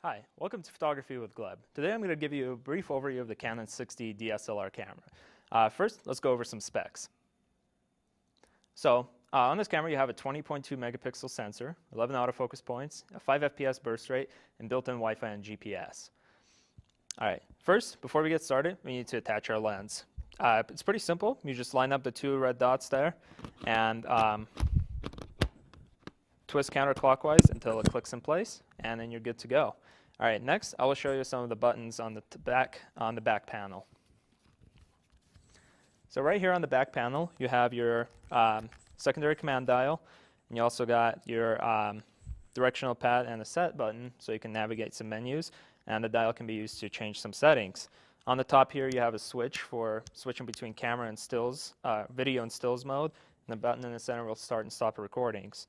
Hi, welcome to Photography with Gleb. Today I'm going to give you a brief overview of the Canon 6D DSLR camera. First, let's go over some specs. So, on this camera you have a 20.2 megapixel sensor, 11 autofocus points, a 5 FPS burst rate, and built-in Wi-Fi and GPS. Alright, first, before we get started, we need to attach our lens. It's pretty simple. You just line up the two red dots there and twist counterclockwise until it clicks in place, and then you're good to go. All right, next I will show you some of the buttons on the back panel. So right here on the back panel, you have your secondary command dial, and you also got your directional pad and a set button, so you can navigate some menus, and the dial can be used to change some settings. On the top here, you have a switch for switching between camera and stills, video and stills mode, and the button in the center will start and stop recordings.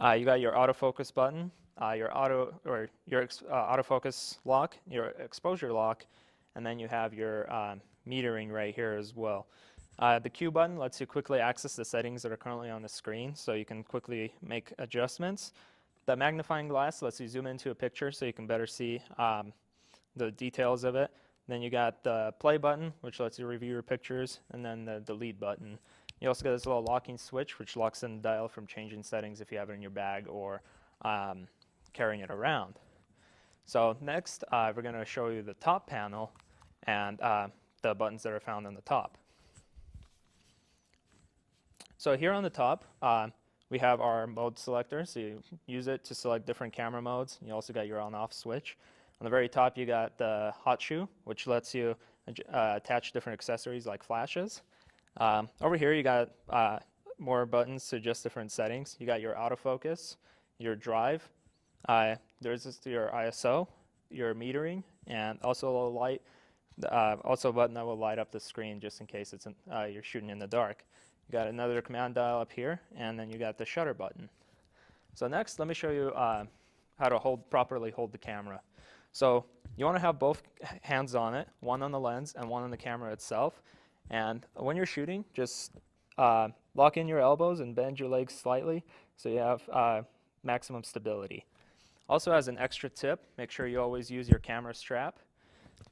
You got your autofocus button, your autofocus lock, your exposure lock, and then you have your metering right here as well. The Q button lets you quickly access the settings that are currently on the screen, so you can quickly make adjustments. The magnifying glass lets you zoom into a picture so you can better see the details of it. Then you got the play button, which lets you review your pictures, and then the delete button. You also got this little locking switch, which locks in the dial from changing settings if you have it in your bag or carrying it around. So next, we're going to show you the top panel and the buttons that are found on the top. So here on the top, we have our mode selector. So you use it to select different camera modes. You also got your on-off switch. On the very top, you got the hot shoe, which lets you attach different accessories like flashes. Over here, you got more buttons to adjust different settings. You got your autofocus, your drive. There's your ISO, your metering, and also a light. Also a button that will light up the screen just in case it's you're shooting in the dark. You got another command dial up here, and then you got the shutter button. So next, let me show you how to properly hold the camera. So you want to have both hands on it, one on the lens and one on the camera itself. And when you're shooting, just lock in your elbows and bend your legs slightly so you have maximum stability. Also, as an extra tip, make sure you always use your camera strap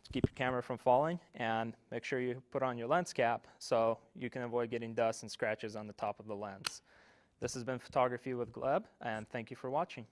to keep your camera from falling, and make sure you put on your lens cap so you can avoid getting dust and scratches on the top of the lens. This has been Photography with Gleb, and thank you for watching.